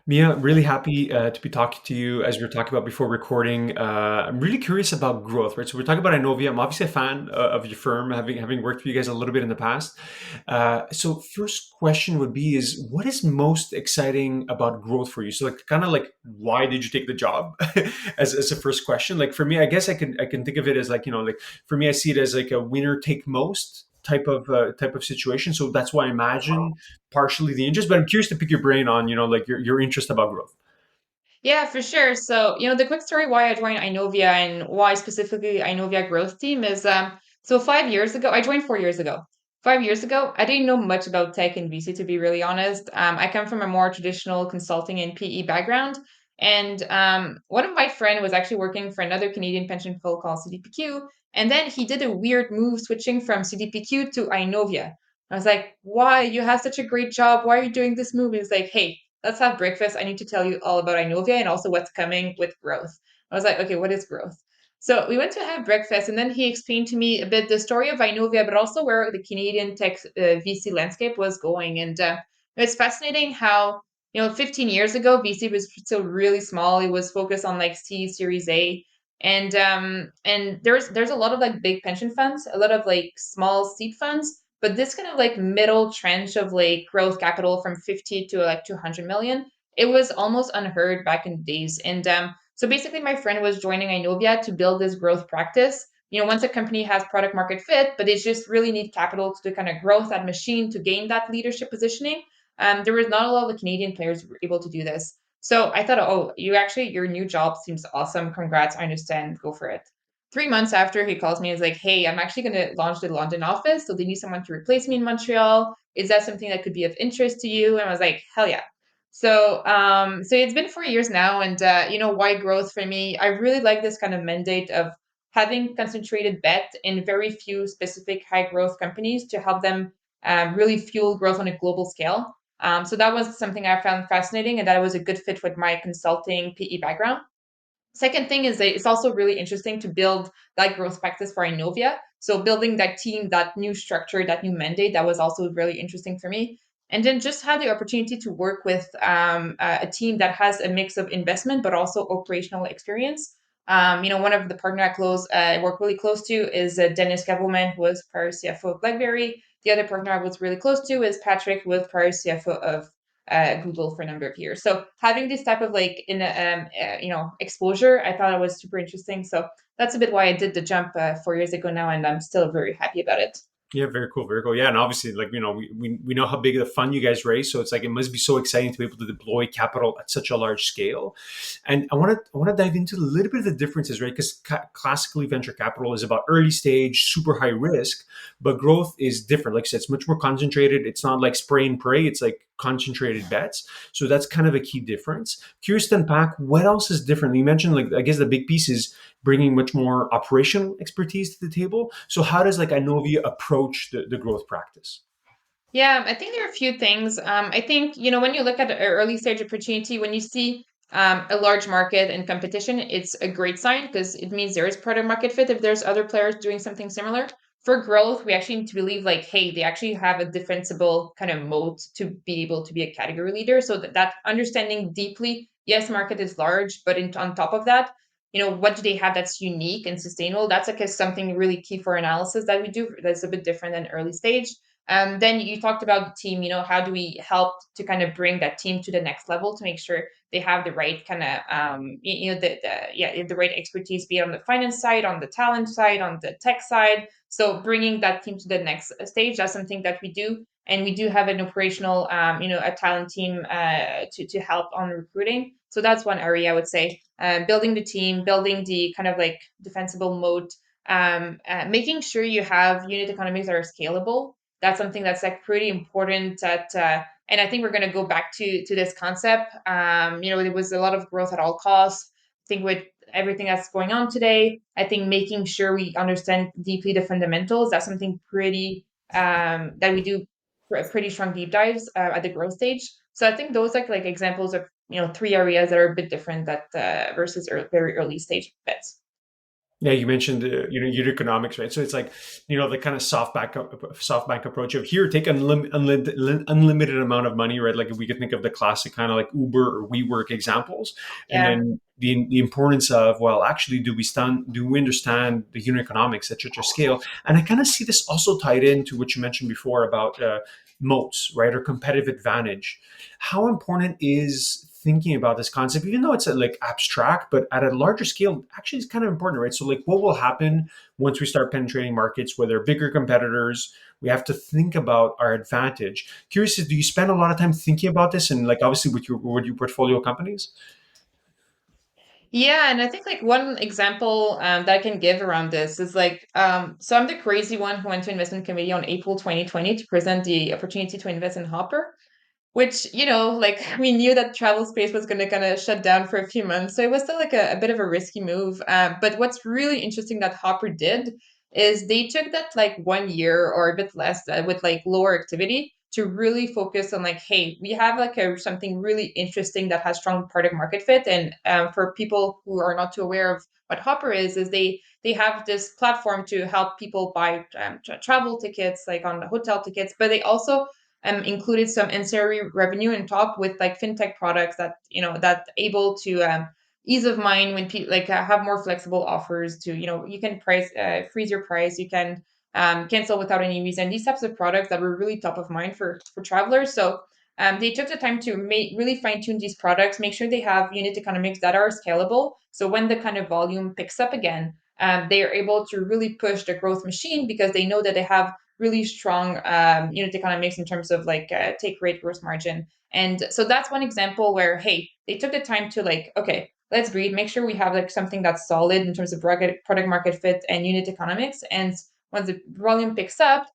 Mia, really happy to be talking to you as we were talking about before recording. I'm really curious about growth, right? So we're talking about Inovia. I'm obviously a fan of your firm, having worked for you guys a little bit in the past. So first question would be is what is most exciting about growth for you? So like kind of like why did you take the job as a first question? Like for me, I guess I can think of it as like, like for me, I see it as like a winner take most type of situation. So that's why I imagine partially the interest, but I'm curious to pick your brain on, like your interest about growth. Yeah, for sure. So, the quick story why I joined Inovia and why specifically Inovia growth team is so 5 years ago, I joined 4 years ago. 5 years ago, I didn't know much about tech and VC to be really honest. I come from a more traditional consulting and PE background. And one of my friend was actually working for another Canadian pension pool called CDPQ. And then he did a weird move switching from CDPQ to Inovia. I was like, why? You have such a great job. Why are you doing this move? He was like, hey, let's have breakfast. I need to tell you all about Inovia and also what's coming with growth. I was like, okay, what is growth? So we went to have breakfast, and then he explained to me a bit the story of Inovia, but also where the Canadian tech VC landscape was going. And it was fascinating how 15 years ago VC was still really small. It was focused on like C, Series A, and there's a lot of like big pension funds, a lot of like small seed funds, but this kind of like middle trench of like growth capital from 50 to like 200 million, it was almost unheard back in the days. And so basically, my friend was joining Inovia to build this growth practice. Once a company has product market fit, but it just really need capital to kind of growth that machine to gain that leadership positioning. There was not a lot of the Canadian players who were able to do this. So I thought, oh, your new job seems awesome. Congrats. I understand. Go for it. 3 months after, he calls me and is like, hey, I'm actually going to launch the London office. So they need someone to replace me in Montreal. Is that something that could be of interest to you? And I was like, hell yeah. So it's been 4 years now. And, why growth for me? I really like this kind of mandate of having concentrated bet in very few specific high growth companies to help them really fuel growth on a global scale. So that was something I found fascinating, and that was a good fit with my consulting PE background. Second thing is that it's also really interesting to build that growth practice for Inovia. So building that team, that new structure, that new mandate, that was also really interesting for me. And then just have the opportunity to work with a team that has a mix of investment but also operational experience. One of the partner I work really close to is Dennis Kevelman, who was prior CFO of BlackBerry. The other partner I was really close to is Patrick, who was prior CFO of Google for a number of years. So having this type of like exposure, I thought it was super interesting. So that's a bit why I did the jump 4 years ago now, and I'm still very happy about it. Yeah, very cool, very cool. Yeah, and obviously, like we know how big the fund you guys raise, so it's like it must be so exciting to be able to deploy capital at such a large scale. And I want to dive into a little bit of the differences, right? Because classically, venture capital is about early stage, super high risk, but growth is different. Like I said, it's much more concentrated. It's not like spray and pray. It's like concentrated bets. So that's kind of a key difference. Curious to unpack what else is different. You mentioned like I guess the big piece is bringing much more operational expertise to the table. So how does like Inovia approach the growth practice? Yeah, I think there are a few things. I think, when you look at an early stage opportunity, when you see a large market and competition, it's a great sign because it means there is product market fit if there's other players doing something similar. For growth, we actually need to believe like, hey, they actually have a defensible kind of moat to be able to be a category leader. So that understanding deeply, yes, market is large, but on top of that, what do they have that's unique and sustainable? That's like something really key for analysis that we do that's a bit different than early stage. Then you talked about the team. How do we help to kind of bring that team to the next level to make sure they have the right kind of, the right expertise, be it on the finance side, on the talent side, on the tech side. So bringing that team to the next stage, that's something that we do. And we do have an operational, a talent team to help on recruiting. So that's one area I would say. Building the team, building the kind of like defensible moat, making sure you have unit economics that are scalable. That's something that's like pretty important and I think we're going to go back to this concept. There was a lot of growth at all costs. I think with everything that's going on today, I think making sure we understand deeply the fundamentals, that's something pretty that we do pretty strong deep dives at the growth stage. So I think those like examples of three areas that are a bit different that versus very early stage bets. Yeah, you mentioned unit economics, right? So it's like the kind of soft bank approach of here, take unlimited amount of money, right? Like if we could think of the classic kind of like Uber or WeWork examples, and Yeah. then the importance of, well, actually, do we understand the unit economics at such a scale? And I kind of see this also tied into what you mentioned before about moats, right, or competitive advantage. How important is thinking about this concept, even though it's like abstract, but at a larger scale, actually it's kind of important, right? So like what will happen once we start penetrating markets where there are bigger competitors? We have to think about our advantage. Curious, do you spend a lot of time thinking about this and like obviously with your portfolio companies? Yeah, and I think like one example that I can give around this is like, so I'm the crazy one who went to investment committee on April 2020 to present the opportunity to invest in Hopper, which, like we knew that travel space was going to kind of shut down for a few months. So it was still like a bit of a risky move. But what's really interesting that Hopper did is they took that like 1 year or a bit less with like lower activity to really focus on like, hey, we have like something really interesting that has strong product market fit. And for people who are not too aware of what Hopper is they have this platform to help people buy travel tickets, like on the hotel tickets, but they also included some ancillary revenue on top with like fintech products that that able to ease of mind when people like have more flexible offers to you can price freeze your price, you can cancel without any reason. These types of products that were really top of mind for travelers. So they took the time to really fine tune these products, make sure they have unit economics that are scalable. So when the kind of volume picks up again, they are able to really push the growth machine because they know that they have really strong unit economics in terms of like take rate, gross margin. And so that's one example where, hey, they took the time to like, okay, let's breathe, make sure we have like something that's solid in terms of product market fit and unit economics. And once the volume picks up,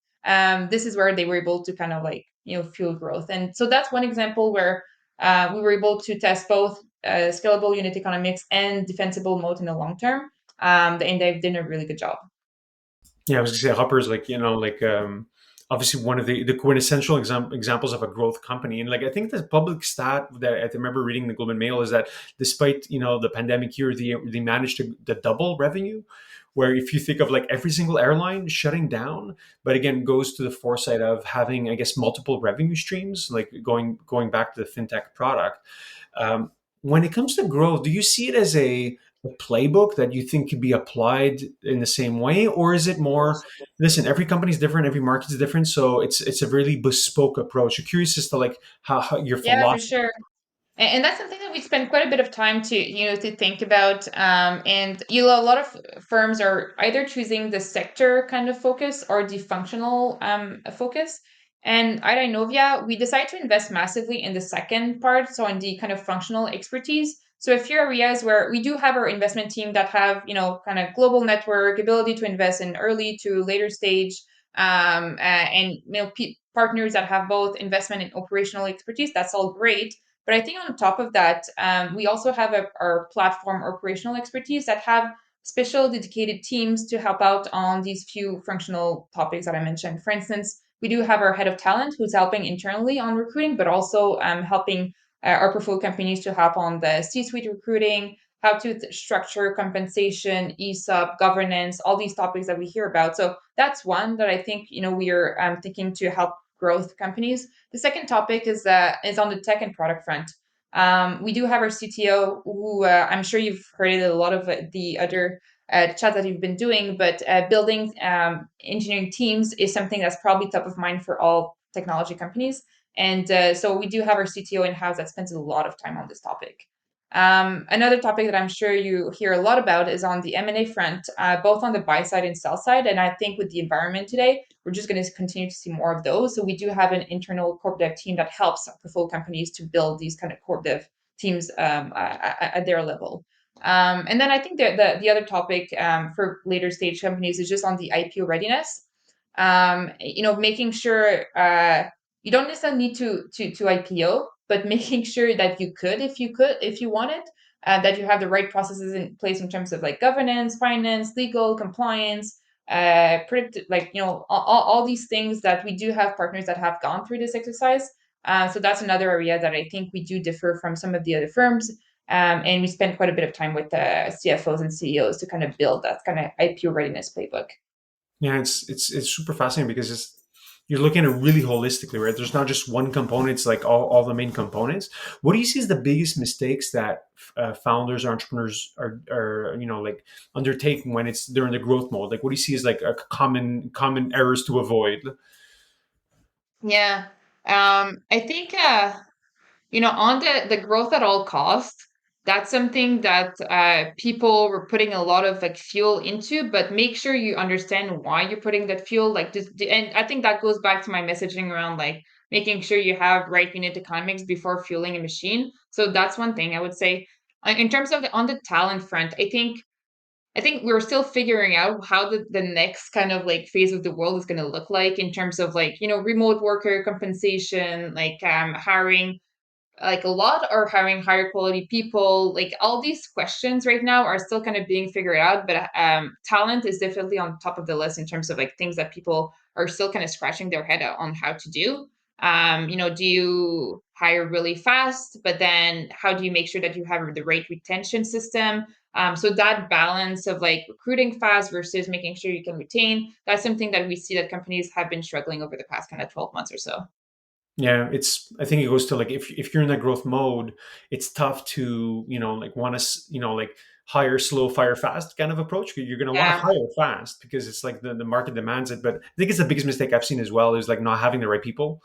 this is where they were able to kind of like, fuel growth. And so that's one example where we were able to test both scalable unit economics and defensible moat in the long term. And they've done a really good job. Yeah, I was gonna say Hopper is like obviously one of the quintessential examples of a growth company. And like I think the public stat that I remember reading in the Globe and Mail is that despite the pandemic year, they managed to double revenue. Where if you think of like every single airline shutting down, but again goes to the foresight of having, I guess, multiple revenue streams, like going back to the fintech product. When it comes to growth, do you see it as a playbook that you think could be applied in the same way, or is it more, listen, every company's different, every market's different, so it's a really bespoke approach? I'm curious as to like how your Yeah, for philosophy. sure. And that's something that we spend quite a bit of time to to think about. And a lot of firms are either choosing the sector kind of focus or the functional focus. And at Inovia, we decide to invest massively in the second part, so in the kind of functional expertise. So a few areas where we do have our investment team that have kind of global network ability to invest in early to later stage, and partners that have both investment and operational expertise. That's all great, but I think on top of that, we also have our platform operational expertise that have special dedicated teams to help out on these few functional topics that I mentioned. For instance, we do have our head of talent who's helping internally on recruiting, but also helping our portfolio companies to help on the C-suite recruiting, how to structure compensation, ESOP, governance, all these topics that we hear about. So that's one that I think we are thinking to help growth companies. The second topic is on the tech and product front. We do have our CTO, who I'm sure you've heard it a lot of the other chats that you've been doing, but building engineering teams is something that's probably top of mind for all technology companies. And so we do have our CTO in house that spends a lot of time on this topic. Another topic that I'm sure you hear a lot about is on the M&A front, both on the buy side and sell side. And I think with the environment today, we're just going to continue to see more of those. So we do have an internal corp dev team that helps portfolio companies to build these kind of corp dev teams at their level. And then I think that the other topic for later stage companies is just on the IPO readiness. Making sure you don't necessarily need to IPO, but making sure that you could, if you wanted, that you have the right processes in place in terms of like governance, finance, legal, compliance, predict, like all these things that we do have partners that have gone through this exercise. So that's another area that I think we do differ from some of the other firms. And we spent quite a bit of time with the CFOs and CEOs to kind of build that kind of IPO readiness playbook. Yeah, it's super fascinating because you're looking at it really holistically, right? There's not just one component; it's like all the main components. What do you see as the biggest mistakes that founders or entrepreneurs are like undertaking when they're in the growth mode? Like, what do you see as like a common errors to avoid? Yeah. I think on the growth at all costs, that's something that people were putting a lot of like fuel into, but make sure you understand why you're putting that fuel. Like just, and I think that goes back to my messaging around like making sure you have right unit economics before fueling a machine. So that's one thing I would say. In terms of on the talent front, I think we're still figuring out how the next kind of like phase of the world is going to look like in terms of like, remote worker compensation, like hiring like a lot are hiring higher quality people. Like all these questions right now are still kind of being figured out, but talent is definitely on top of the list in terms of like things that people are still kind of scratching their head on how to do. Do you hire really fast, but then how do you make sure that you have the right retention system? So that balance of like recruiting fast versus making sure you can retain, that's something that we see that companies have been struggling over the past kind of 12 months or so. Yeah, I think it goes to like if you're in that growth mode, it's tough to like want to like hire slow, fire fast kind of approach. You're going to want to Yeah. hire fast because it's like the market demands it. But I think it's the biggest mistake I've seen as well is like not having the right people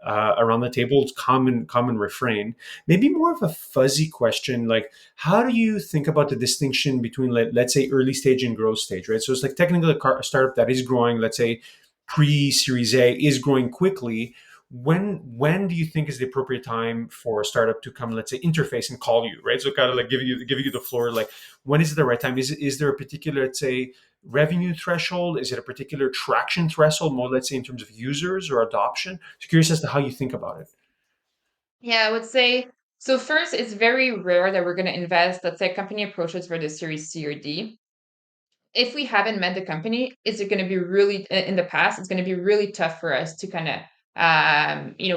around the table. It's common refrain. Maybe more of a fuzzy question, like how do you think about the distinction between let's say early stage and growth stage, right? So it's like technically a startup that is growing, let's say pre-Series A, is growing quickly. When do you think is the appropriate time for a startup to come, let's say, interface and call you, right? So kind of like give you the floor. Like when is it the right time? Is there a particular, let's say, revenue threshold? Is it a particular traction threshold, more let's say in terms of users or adoption? So curious as to how you think about it. Yeah, I would say so. First, it's very rare that we're going to invest. Let's say a company approaches for the Series C or D. If we haven't met the company, is it going to be really in the past? It's going to be really tough for us to kind of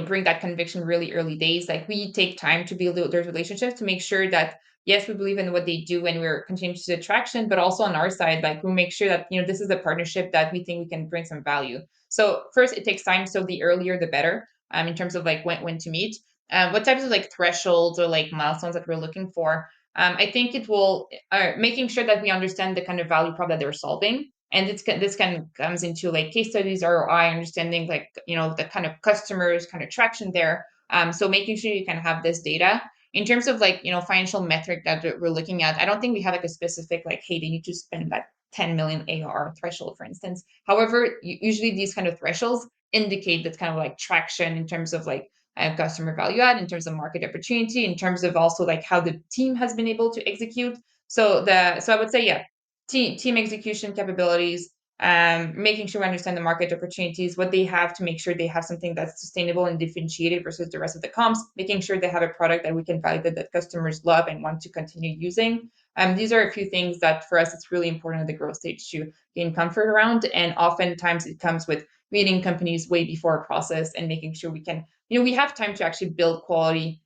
bring that conviction really early days. Like we take time to build those relationships to make sure that yes, we believe in what they do and we're continuing to see traction, but also on our side, like we make sure that this is a partnership that we think we can bring some value. So first, it takes time. So the earlier, the better. In terms of like when to meet, what types of like thresholds or like milestones that we're looking for. I think it will making sure that we understand the kind of value prop that they're solving, and this kind of comes into like case studies, ROI, understanding like the kind of customers, kind of traction there. So making sure you can have this data in terms of like financial metric that we're looking at. I don't think we have like a specific like hey they need to spend that 10 million AR threshold, for instance. However, usually these kind of thresholds indicate that kind of like traction in terms of like customer value add, in terms of market opportunity, in terms of also like how the team has been able to execute. So I would say yeah, team execution capabilities, making sure we understand the market opportunities, what they have to make sure they have something that's sustainable and differentiated versus the rest of the comps, making sure they have a product that we can validate that customers love and want to continue using. These are a few things that for us it's really important at the growth stage to gain comfort around, and oftentimes it comes with meeting companies way before a process and making sure we can we have time to actually build quality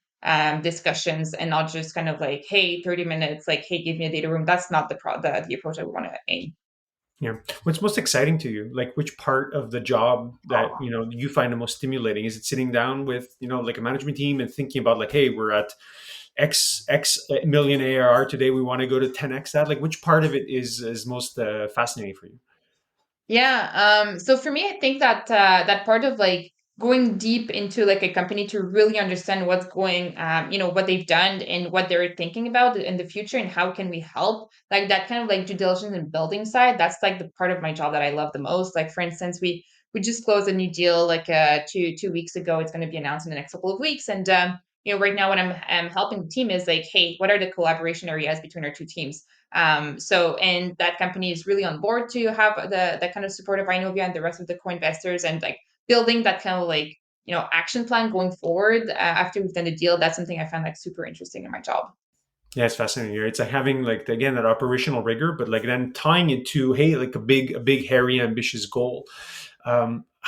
discussions and not just kind of like, hey, 30 minutes, like, hey, give me a data room. That's not the approach I want to aim. Yeah. What's most exciting to you? Like which part of the job that, you find the most stimulating? Is it sitting down with, like a management team and thinking about like, hey, we're at X million ARR today. We want to go to 10X that. Like which part of it is most fascinating for you? Yeah. So for me, I think that that part of like going deep into like a company to really understand what's going, what they've done and what they're thinking about in the future and how can we help, like that kind of like due diligence and building side. That's like the part of my job that I love the most. Like for instance, we just closed a new deal like two weeks ago. It's going to be announced in the next couple of weeks, and right now what I'm helping the team is like, hey, what are the collaboration areas between our two teams? And that company is really on board to have the kind of support of iNovia and the rest of the co-investors, and like building that kind of like action plan going forward after we've done the deal. That's something I find like super interesting in my job. Yeah, it's fascinating. Right? It's like having like again that operational rigor, but like then tying it to hey, like a big hairy ambitious goal.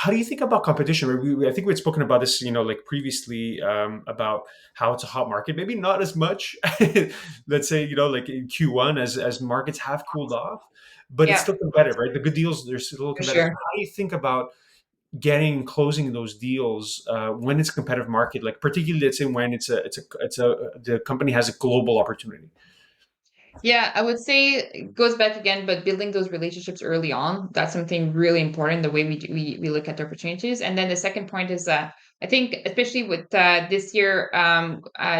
how do you think about competition? I think we'd spoken about this, like previously, about how it's a hot market. Maybe not as much, let's say, like in Q1 as markets have cooled off, but it's Yeah, still competitive, right? The good deals, they're still for competitive. sure. How do you think about closing those deals when it's a competitive market, like particularly, let's say, when the company has a global opportunity? Yeah, I would say it goes back again, but building those relationships early on, that's something really important, the way we look at the opportunities. And then the second point is I think especially with this year,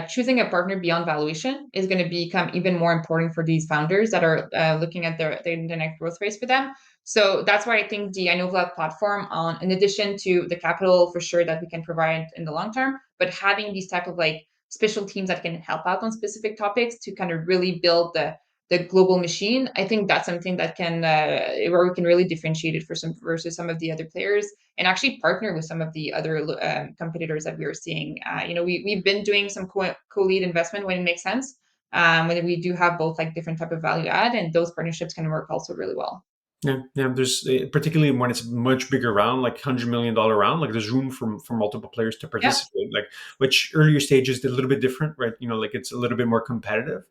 choosing a partner beyond valuation is going to become even more important for these founders that are looking at the next growth rates for them. So that's why I think the Inovia platform, in addition to the capital for sure that we can provide in the long term, but having these type of like special teams that can help out on specific topics to kind of really build the global machine. I think that's something that can where we can really differentiate it for some versus some of the other players, and actually partner with some of the other competitors that we are seeing. We've been doing some co-lead investment when it makes sense, when we do have both like different type of value add, and those partnerships can work also really well. Yeah, yeah. There's particularly when it's a much bigger round, like $100 million round, like there's room for multiple players to Yeah. participate. Like which earlier stages a little bit different, right? Like it's a little bit more competitive.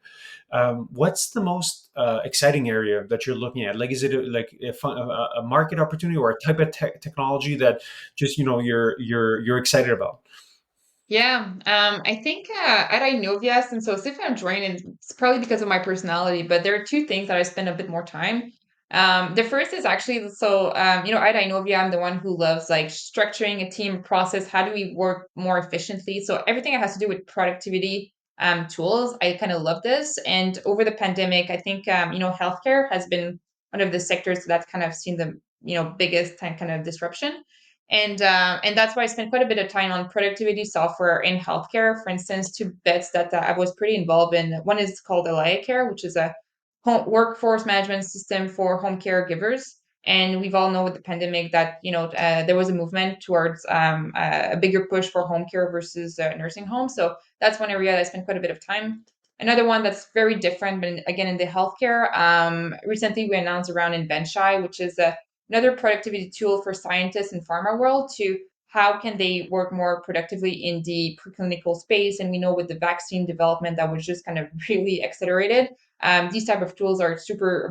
What's the most exciting area that you're looking at? Like, is it like a market opportunity or a type of technology that just you're excited about? Yeah, I think at Inovia, and so if I'm joining, it's probably because of my personality, but there are two things that I spend a bit more time. The first is actually, at Inovia, I'm the one who loves like structuring a team process. How do we work more efficiently? So everything that has to do with productivity tools, I kind of love this. And over the pandemic, I think, healthcare has been one of the sectors that's kind of seen the, biggest kind of disruption. And that's why I spent quite a bit of time on productivity software in healthcare. For instance, two bets that I was pretty involved in. One is called AlayaCare, which is a workforce management system for home caregivers. And we've all know with the pandemic that there was a movement towards a bigger push for home care versus nursing home. So that's one area that I spent quite a bit of time. Another one that's very different, but again in the healthcare. Recently, we announced around InventShy, which is another productivity tool for scientists in pharma world to how can they work more productively in the preclinical space. And we know with the vaccine development that was just kind of really accelerated, these type of tools are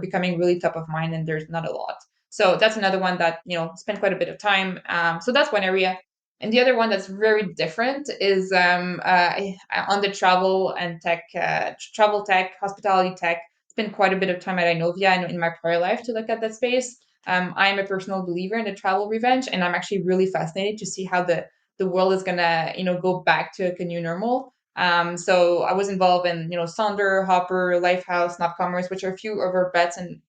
becoming really top of mind, and there's not a lot. So that's another one that spent quite a bit of time. So that's one area. And the other one that's very different is on the travel tech, hospitality tech. Spent quite a bit of time at Inovia and in my prior life to look at that space. I'm a personal believer in the travel revenge, and I'm actually really fascinated to see how the world is gonna go back to like a new normal. So I was involved in Sonder, Hopper, Lifehouse, Snapcommerce, which are a few of our bets in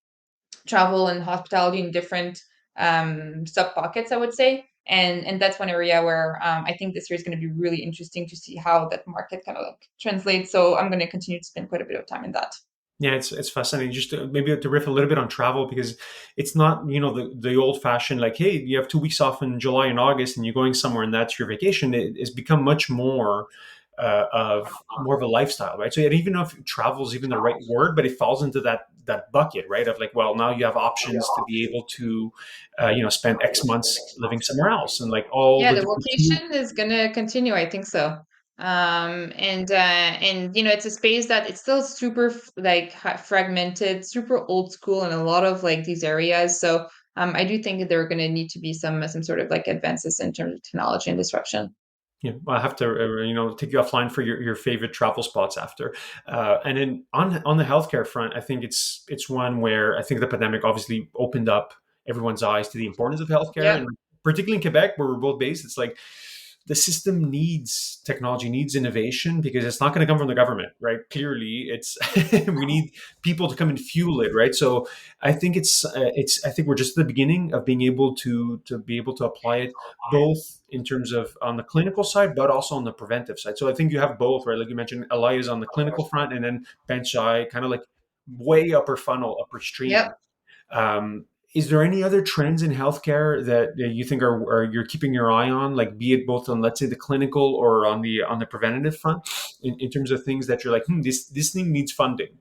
travel and hospitality in different sub pockets, I would say. And that's one area where I think this year is going to be really interesting to see how that market kind of like translates. So I'm going to continue to spend quite a bit of time in that. Yeah, it's fascinating. Just maybe to riff a little bit on travel, because it's not the old fashioned like, hey, you have 2 weeks off in July and August and you're going somewhere and that's your vacation. It's become much more of a lifestyle, right? So I don't even know if travel is even the right word, but it falls into that bucket, right? Of like, well, now you have options to be able to spend X months living somewhere else, and like all Yeah, the the different. vocation is gonna continue. I think so. And it's a space that it's still super fragmented, super old school in a lot of like these areas. So I do think that there are gonna need to be some sort of like advances in terms of technology and disruption. Yeah, well, I have to, take you offline for your favorite travel spots after. And then on the healthcare front, I think it's one where I think the pandemic obviously opened up everyone's eyes to the importance of healthcare, Yep. and particularly in Quebec, where we're both based, it's like the system needs technology, needs innovation, because it's not going to come from the government, right? Clearly, it's we need people to come and fuel it, right? So I think I think we're just at the beginning of being able to be able to apply it both in terms of on the clinical side, but also on the preventive side. So I think you have both, right? Like you mentioned, Alaya is on the clinical front, and then Benchai kind of like way upper funnel, upper stream. Yep. Is there any other trends in healthcare that you think are you're keeping your eye on, like be it both on, let's say, the clinical or on the preventative front, in terms of things that you're like, this thing needs funding?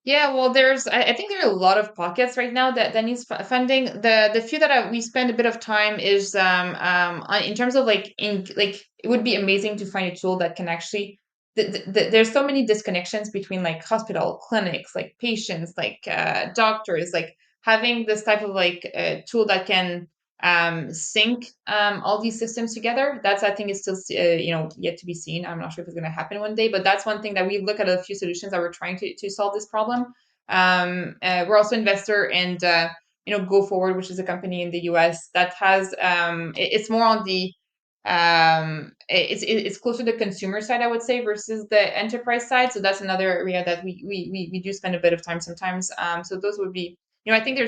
Yeah, well, I think there are a lot of pockets right now that needs funding. The few that we spend a bit of time is in terms of like it would be amazing to find a tool that can actually there's so many disconnections between like hospital clinics, like patients, like doctors, like having this type of like tool that can sync all these systems together. That's I think is still yet to be seen. I'm not sure if it's going to happen one day, but that's one thing that we look at a few solutions that we're trying to solve this problem. We're also investor in Go Forward, which is a company in the US that has it's more on the it's closer to the consumer side, I would say, versus the enterprise side. So that's another area that we do spend a bit of time sometimes. So those would be, I think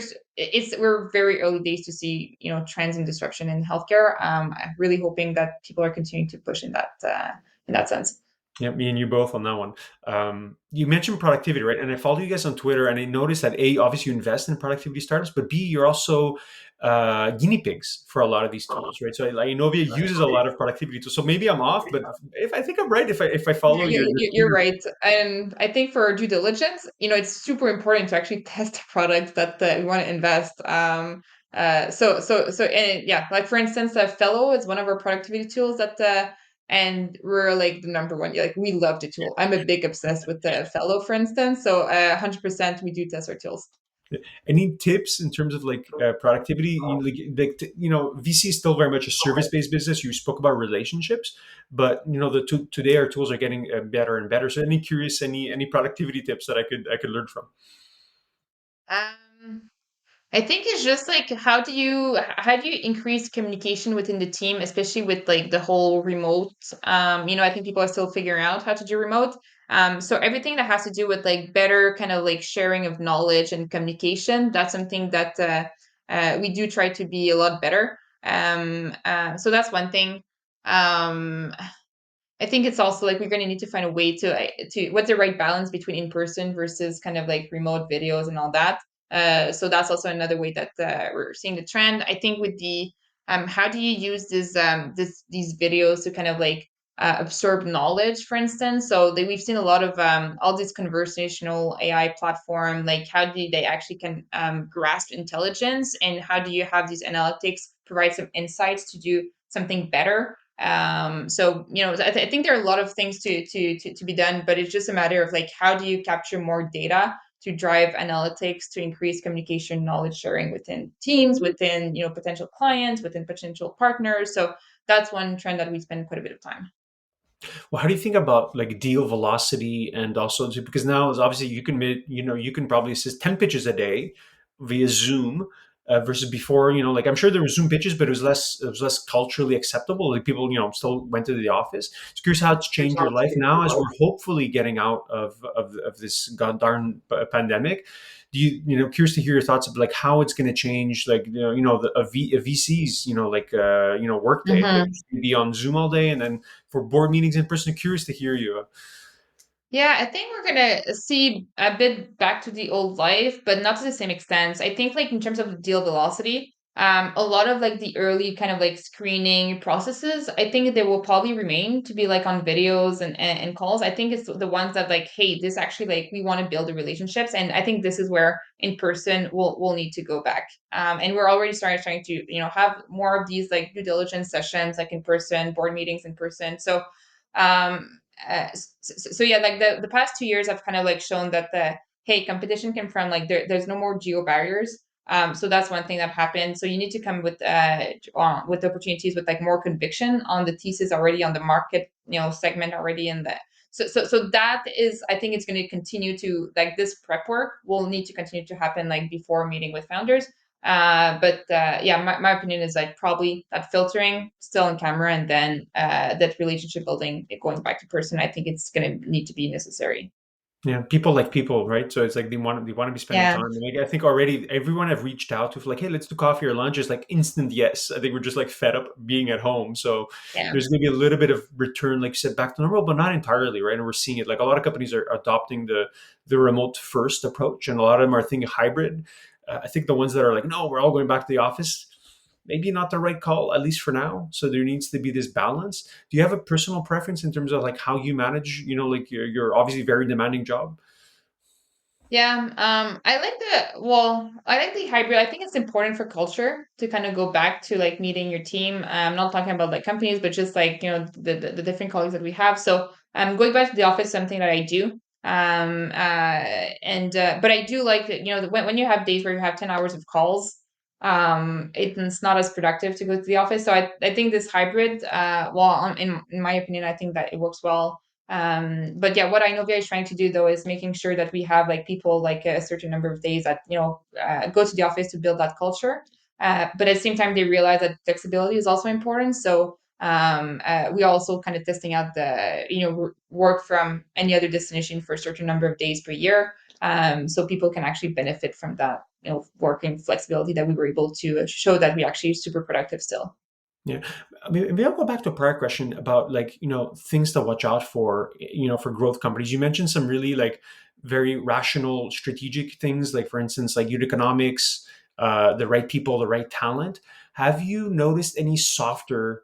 we're very early days to see, trends and disruption in healthcare. I'm really hoping that people are continuing to push in that sense. Yeah, me and you both on that one. You mentioned productivity, right? And I follow you guys on Twitter, and I noticed that A, obviously you invest in productivity startups, but B, you're also guinea pigs for a lot of these tools, right? So like Inovia uses a lot of productivity tools. So maybe I'm off, but if I think I'm right, if I follow your You're Twitter. right. And I think for due diligence, it's super important to actually test a product that we want to invest. And yeah, like for instance, Fellow is one of our productivity tools and we're like the number one. Like we love the tool. I'm a big obsessed with the Fellow, for instance. So 100% we do test our tools. Any tips in terms of like productivity? VC is still very much a service-based business. You spoke about relationships, but today our tools are getting better and better. So, any productivity tips that I could learn from? Um, I think it's just like how do you increase communication within the team, especially with like the whole remote. I think people are still figuring out how to do remote. So everything that has to do with like better kind of like sharing of knowledge and communication, that's something that we do try to be a lot better. So that's one thing. Um, I think it's also like we're going to need to find a way to what's the right balance between in person versus kind of like remote videos and all that. So that's also another way that we're seeing the trend. I think with the how do you use these videos to kind of like absorb knowledge, for instance? So we've seen a lot of all these conversational AI platform. Like how do they actually can grasp intelligence, and how do you have these analytics provide some insights to do something better? So I think there are a lot of things to be done, but it's just a matter of like how do you capture more data to drive analytics to increase communication, knowledge sharing within teams, within potential clients, within potential partners. So that's one trend that we spend quite a bit of time. Well, how do you think about like deal velocity, and also because now is obviously you can probably assist 10 pitches a day via Zoom, versus before, like I'm sure there were Zoom pitches, but it was less culturally acceptable. Like people, still went to the office. It's curious how it's changed your life now as we're hopefully getting out of this god darn pandemic. Curious to hear your thoughts of like how it's going to change, like a VC's, workday. If they're Mhm. just going to be on Zoom all day, and then for board meetings in person. Curious to hear you. Yeah, I think we're gonna see a bit back to the old life, but not to the same extent. I think like in terms of deal velocity, a lot of like the early kind of like screening processes, I think they will probably remain to be like on videos and calls. I think it's the ones that like, hey, this actually like we want to build the relationships, and I think this is where in person we'll need to go back. And we're already starting trying to have more of these like due diligence sessions like in person, board meetings in person. So so yeah, like the past 2 years have kind of like shown that the hey competition came from like there's no more geo barriers. So that's one thing that happened. So you need to come with opportunities with like more conviction on the thesis already on the market, segment already in the so that is I think it's going to continue to like this prep work will need to continue to happen like before meeting with founders. But yeah, my opinion is like probably that filtering still in camera and then that relationship building going back to person. I think it's going to need to be necessary. Yeah, people like people, right? So it's like they want to be spending Yeah, time. And like I think already everyone I've reached out to for like, hey, let's do coffee or lunch is like instant yes. I think we're just like fed up being at home. So yeah. there's going to be a little bit of return, like you said, back to normal, but not entirely, right? And we're seeing it. Like a lot of companies are adopting the remote first approach, and a lot of them are thinking hybrid. I think the ones that are like, no, we're all going back to the office, maybe not the right call, at least for now. So there needs to be this balance. Do you have a personal preference in terms of like how you manage, like your obviously very demanding job? Yeah, I like I like the hybrid. I think it's important for culture to kind of go back to like meeting your team. I'm not talking about like companies, but just like, the different colleagues that we have. So, going back to the office, something that I do. But I do like that, when you have days where you have 10 hours of calls, it's not as productive to go to the office. So I think this hybrid, in my opinion, I think that it works well. But yeah, what Inovia is trying to do though is making sure that we have like people like a certain number of days that go to the office to build that culture. But at the same time, they realize that flexibility is also important. So we also kind of testing out the work from any other destination for a certain number of days per year, so people can actually benefit from that working flexibility that we were able to show that we actually super productive still. Yeah, I mean, maybe I'll go back to a prior question about like things to watch out for, for growth companies. You mentioned some really like very rational, strategic things, like for instance, like unit economics, the right people, the right talent. Have you noticed any softer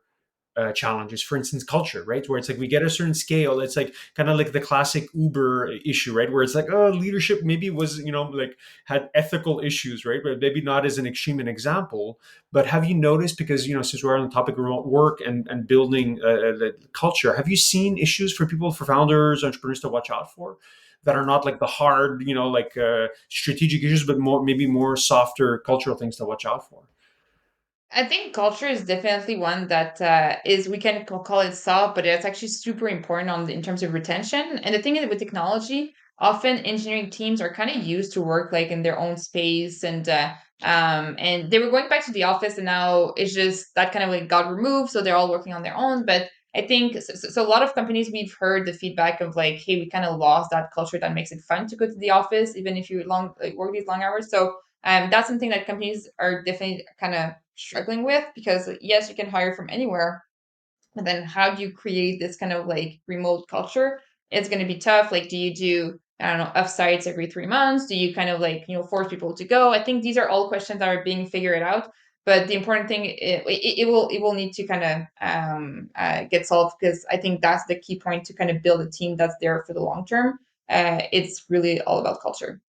challenges? For instance, culture, right? Where it's like we get a certain scale, it's like kind of like the classic Uber issue, right? Where it's like, oh, leadership maybe was, like had ethical issues, right? But maybe not as an extreme an example. But have you noticed, because, since we're on the topic of remote work and building the culture, have you seen issues for people, for founders, entrepreneurs to watch out for? That are not like the hard, like strategic issues, but more maybe more softer cultural things to watch out for. I think culture is definitely one that is we can call it soft, but it's actually super important in terms of retention. And the thing is with technology, often engineering teams are kind of used to work like in their own space, and they were going back to the office, and now it's just that kind of like got removed, so they're all working on their own. But I think so a lot of companies we've heard the feedback of like, hey, we kind of lost that culture that makes it fun to go to the office, even if you work these long hours. So that's something that companies are definitely kind of struggling with, because yes, you can hire from anywhere, and then how do you create this kind of like remote culture? It's going to be tough. Like, do you do, I don't know, offsites every 3 months? Do you kind of like, force people to go? I think these are all questions that are being figured out. But the important thing, it will need to kind of get solved, because I think that's the key point to kind of build a team that's there for the long term. It's really all about culture.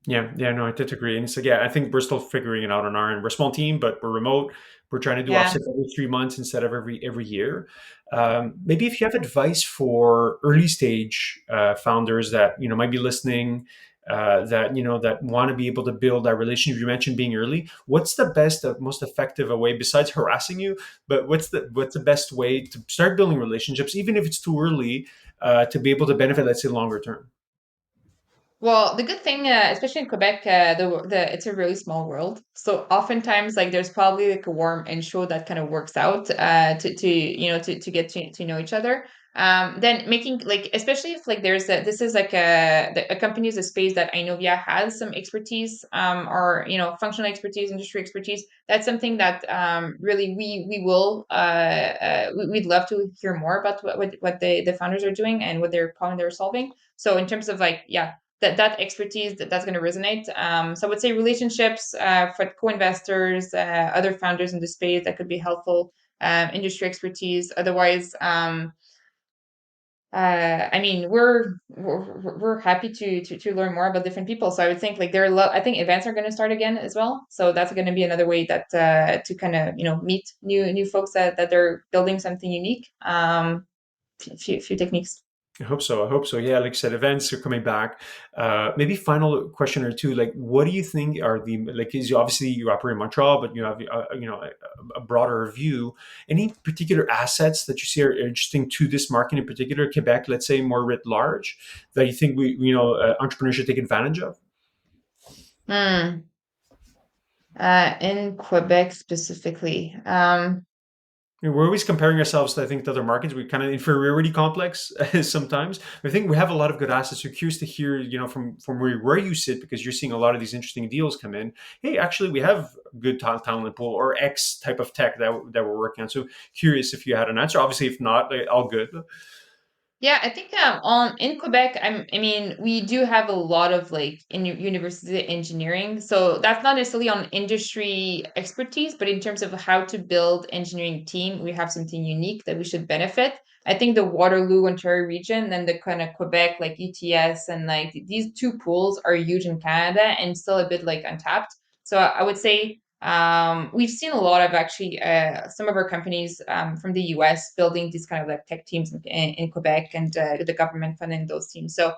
Yeah, yeah, no, I did agree. And it's like, yeah, I think we're still figuring it out on our end. We're a small team, but we're remote. We're trying to do Yeah. offsets every 3 months instead of every year. Maybe if you have advice for early stage founders that might be listening, that want to be able to build that relationship. You mentioned being early. What's the best, most effective way besides harassing you? But what's the best way to start building relationships, even if it's too early, to be able to benefit, let's say, longer term? Well, the good thing, especially in Quebec, it's a really small world. So oftentimes, like, there's probably like a warm intro that kind of works out to get to know each other. Then making like, especially if like this is like a company is a space that Inovia has some expertise, or functional expertise, industry expertise. That's something that really we'd love to hear more about what the founders are doing and what their problem they're solving. So in terms of like, yeah, that expertise that's going to resonate. So I would say relationships for co-investors, other founders in the space that could be helpful, industry expertise. Otherwise, I mean, we're happy to learn more about different people. So I would think like I think events are going to start again as well. So that's going to be another way that to kind of meet new folks that they're building something unique. Few techniques. I hope so. I hope so. Yeah, like I said, events are coming back. Maybe final question or two. Like, what do you think are the like? Is obviously you operate in Montreal, but you have a broader view. Any particular assets that you see are interesting to this market in particular, Quebec, let's say more writ large, that you think entrepreneurs should take advantage of? Hmm. In Quebec specifically. We're always comparing ourselves to, I think, to other markets. We kind of inferiority complex sometimes. I think we have a lot of good assets. We're curious to hear, from where you sit, because you're seeing a lot of these interesting deals come in. Hey, actually, we have good talent pool or X type of tech that we're working on. So curious if you had an answer. Obviously, if not, all good. Yeah, I think on in Quebec, I mean, we do have a lot of like in university engineering. So that's not necessarily on industry expertise, but in terms of how to build engineering team, we have something unique that we should benefit. I think the Waterloo, Ontario region, and the kind of Quebec, like UTS, and like these two pools are huge in Canada and still a bit like untapped. So I would say we've seen a lot of actually some of our companies from the US building these kind of like tech teams in Quebec and the government funding those teams. So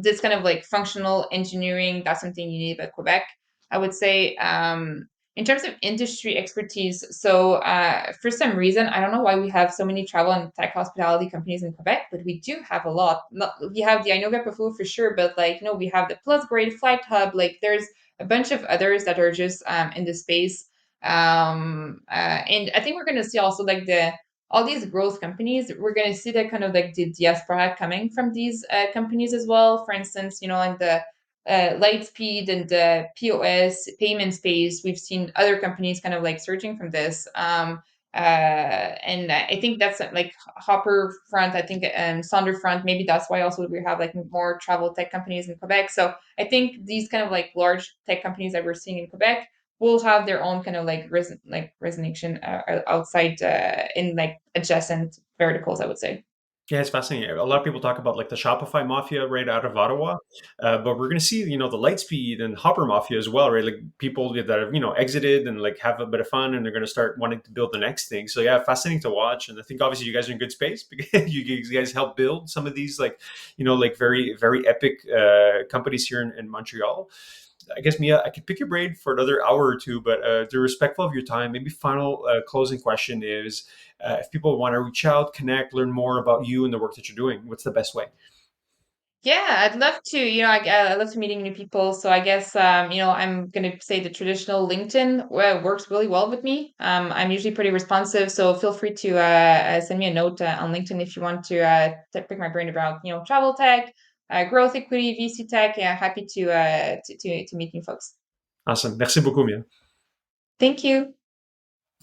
this kind of like functional engineering, that's something you need about Quebec. I would say in terms of industry expertise, so for some reason, I don't know why we have so many travel and tech hospitality companies in Quebec, but we do have a lot. Not, we have the Inovia portfolio for sure, but like, we have the Plus Grade Flight Hub, like there's a bunch of others that are just in the space. And I think we're going to see also like all these growth companies. We're going to see that kind of like the diaspora coming from these companies as well. For instance, in the Lightspeed and the POS payment space, we've seen other companies kind of like surging from this. And I think that's like Hopper front. I think Sonder front. Maybe that's why also we have like more travel tech companies in Quebec. So I think these kind of like large tech companies that we're seeing in Quebec will have their own kind of like resonation outside in like adjacent verticals, I would say. Yeah, it's fascinating. A lot of people talk about like the Shopify mafia right out of Ottawa, but we're going to see, the Lightspeed and Hopper mafia as well, right? Like people that have, exited and like have a bit of fun, and they're going to start wanting to build the next thing. So yeah, fascinating to watch. And I think obviously you guys are in good space because you guys help build some of these like, like very, very epic companies here in Montreal. I guess, Mia, I could pick your brain for another hour or two, but to be respectful of your time, maybe final closing question is if people want to reach out, connect, learn more about you and the work that you're doing, what's the best way? Yeah, I'd love to. I love to meeting new people. So I guess, I'm going to say the traditional LinkedIn works really well with me. I'm usually pretty responsive, so feel free to send me a note on LinkedIn if you want to pick my brain about, travel tech, growth equity, VC tech. Yeah, happy to meet new folks. Awesome. Merci beaucoup, Mia. Thank you.